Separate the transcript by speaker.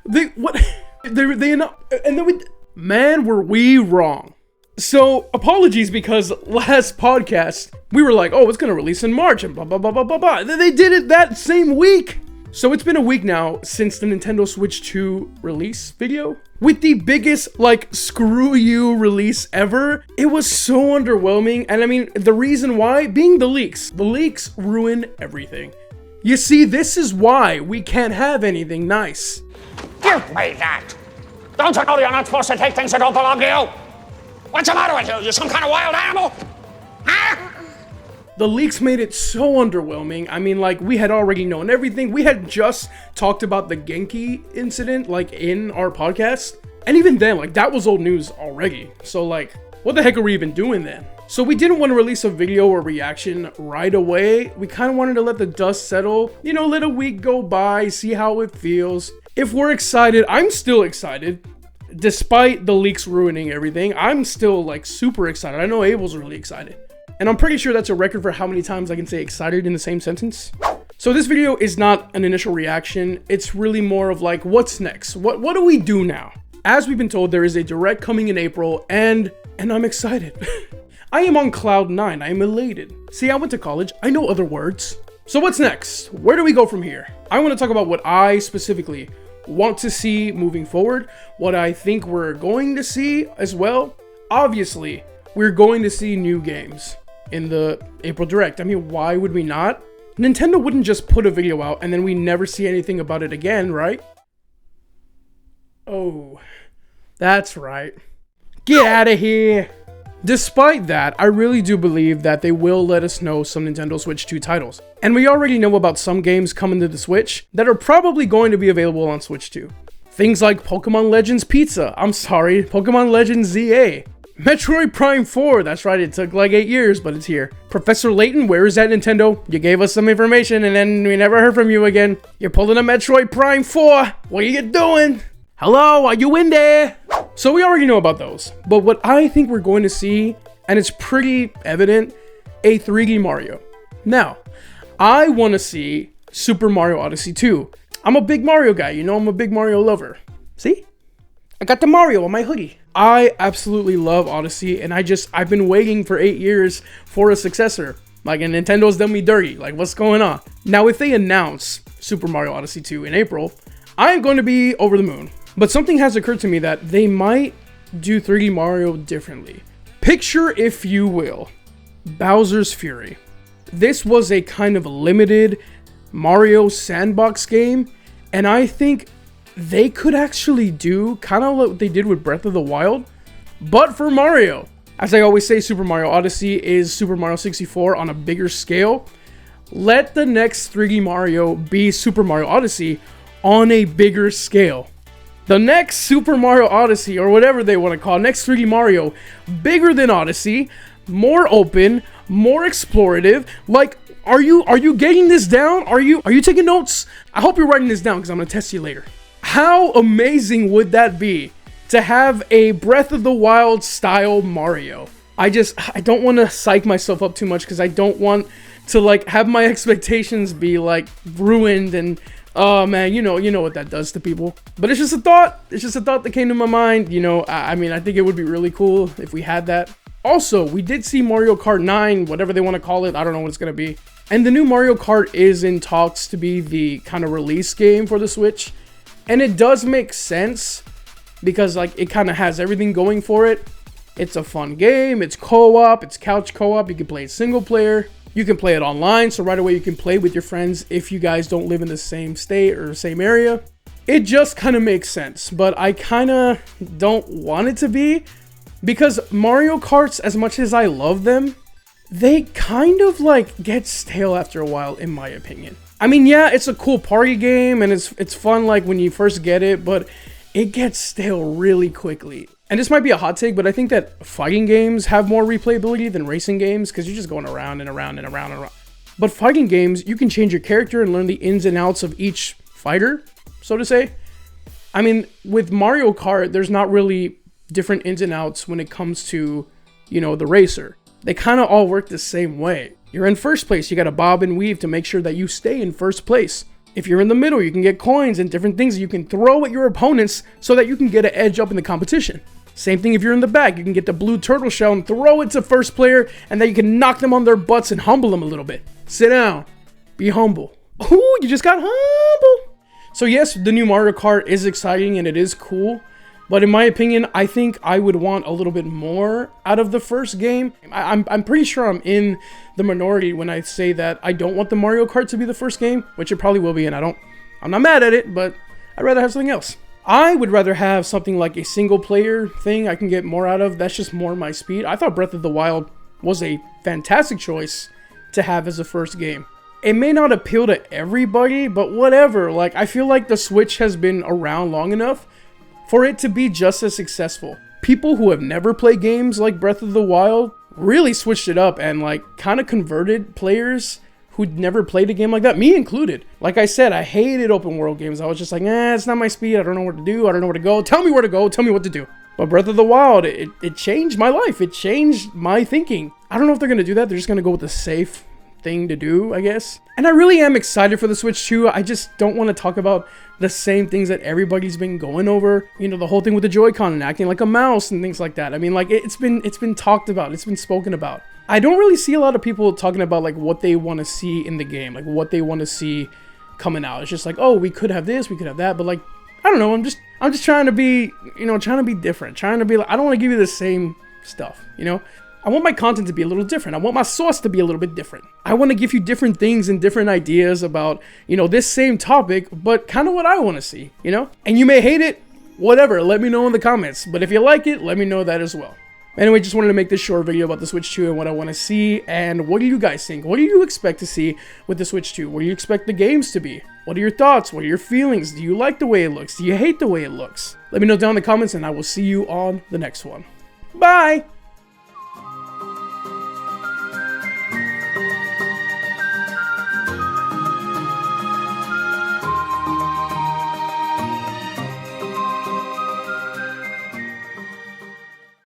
Speaker 1: What? And then man, were we wrong. So, apologies, because last podcast, we were like, oh, it's gonna release in March, and blah, blah, blah, blah, blah, blah. They did it that same week. So it's been a week now since the Nintendo Switch 2 release video. With the biggest, like, screw you release ever. It was so underwhelming, and I mean, the reason why, being the leaks. The leaks ruin everything. You see, this is why we can't have anything nice.
Speaker 2: Give me that! Don't you know you're not supposed to take things that don't belong to you? What's the matter with you? You some kind of wild animal? Huh?
Speaker 1: The leaks made it so underwhelming. I mean, like, we had already known everything. We had just talked about the Genki incident, like, in our podcast. And even then, like, that was old news already. So, like, what the heck are we even doing then? So we didn't want to release a video or reaction right away. We kind of wanted to let the dust settle. You know, let a week go by, see how it feels. If we're excited, I'm still excited. Despite the leaks ruining everything, I'm still, like, super excited. I know Abel's really excited. And I'm pretty sure that's a record for how many times I can say excited in the same sentence. So this video is not an initial reaction. It's really more of like, what's next? What do we do now? As we've been told, there is a direct coming in April, and I'm excited. I am on cloud 9. I am elated. See, I went to college. I know other words. So what's next? Where do we go from here? I want to talk about what I specifically want to see moving forward, what I think we're going to see as well. Obviously, we're going to see new games in the April Direct. I mean, why would we not? Nintendo wouldn't just put a video out and then we never see anything about it again, right? Oh, that's right. Get out of here. Despite that, I really do believe that they will let us know some Nintendo Switch 2 titles. And we already know about some games coming to the Switch that are probably going to be available on Switch 2. Things like Pokemon Legends Pizza, Pokemon Legends ZA, Metroid Prime 4, that's right, it took like 8 years, but it's here. Professor Layton, where is that, Nintendo? You gave us some information and then we never heard from you again. You're pulling a Metroid Prime 4, what are you doing? Hello, are you in there? So we already know about those, but what I think we're going to see, and it's pretty evident, a 3D Mario. Now, I want to see Super Mario Odyssey 2. I'm a big Mario guy, you know, I'm a big Mario lover. See? I got the Mario on my hoodie. I absolutely love Odyssey, and I've been waiting for 8 years for a successor. Like, and Nintendo's done me dirty. Like, what's going on? Now, if they announce Super Mario Odyssey 2 in April, I'm going to be over the moon. But something has occurred to me that they might do 3D Mario differently. Picture, if you will, Bowser's Fury. This was a kind of limited Mario sandbox game, and I think they could actually do kind of what they did with Breath of the Wild, but for Mario. As I always say, Super Mario Odyssey is Super Mario 64 on a bigger scale. Let the next 3D Mario be Super Mario Odyssey on a bigger scale. The next Super Mario Odyssey, or whatever they want to call it, next 3D Mario, bigger than Odyssey, more open, more explorative. Like, are you getting this down? Are you taking notes? I hope you're writing this down because I'm going to test you later. How amazing would that be to have a Breath of the Wild style Mario? I don't want to psych myself up too much because I don't want to like have my expectations be like ruined and oh man, you know what that does to people. But it's just a thought. It's just a thought that came to my mind. You know, I mean, I think it would be really cool if we had that. Also, we did see Mario Kart 9, whatever they want to call it. I don't know what it's going to be. And the new Mario Kart is in talks to be the kind of release game for the Switch. And it does make sense because like it kind of has everything going for it. It's a fun game. It's co-op. It's couch co-op. You can play it single player. You can play it online, so right away you can play with your friends if you guys don't live in the same state or same area. It just kind of makes sense, but I kind of don't want it to be because Mario Karts, as much as I love them, they kind of like get stale after a while, in my opinion. I mean, yeah, it's a cool party game and it's fun like when you first get it, but it gets stale really quickly. And this might be a hot take, but I think that fighting games have more replayability than racing games because you're just going around and around and around and around. But fighting games, you can change your character and learn the ins and outs of each fighter, so to say. I mean, with Mario Kart, there's not really different ins and outs when it comes to, you know, the racer. They kind of all work the same way. You're in first place, you gotta bob and weave to make sure that you stay in first place. If you're in the middle, you can get coins and different things that you can throw at your opponents so that you can get an edge up in the competition. Same thing if you're in the back, you can get the blue turtle shell and throw it to first player, and then you can knock them on their butts and humble them a little bit. Sit down. Be humble. Ooh, you just got humble. So yes, the new Mario Kart is exciting and it is cool. But in my opinion, I think I would want a little bit more out of the first game. I'm pretty sure I'm in the minority when I say that I don't want the Mario Kart to be the first game, which it probably will be, and I'm not mad at it, but I'd rather have something else. I would rather have something like a single player thing I can get more out of. That's just more my speed. I thought Breath of the Wild was a fantastic choice to have as a first game. It may not appeal to everybody, but whatever. Like, I feel like the Switch has been around long enough for it to be just as successful. People who have never played games like Breath of the Wild really switched it up and like kind of converted players who'd never played a game like that, me included. Like I said, I hated open world games. I was just like, it's not my speed. I don't know where to do. I don't know where to go. Tell me where to go. Tell me what to do. But Breath of the Wild, it changed my life. It changed my thinking. I don't know if they're going to do that. They're just going to go with the safe thing to do, I guess. And I really am excited for the Switch 2. I just don't want to talk about the same things that everybody's been going over. You know, the whole thing with the Joy-Con and acting like a mouse and things like that. I mean, like, it's been talked about. It's been spoken about. I don't really see a lot of people talking about like what they want to see in the game, like what they want to see coming out. It's just like, oh, we could have this, we could have that, but like, I don't know. I'm just trying to be, trying to be different. Trying to be like, I don't want to give you the same stuff, I want my content to be a little different. I want my sauce to be a little bit different. I want to give you different things and different ideas about, this same topic, but kind of what I want to see, And you may hate it, whatever. Let me know in the comments. But if you like it, let me know that as well. Anyway, just wanted to make this short video about the Switch 2 and what I want to see. And what do you guys think? What do you expect to see with the Switch 2? What do you expect the games to be? What are your thoughts? What are your feelings? Do you like the way it looks? Do you hate the way it looks? Let me know down in the comments and I will see you on the next one. Bye!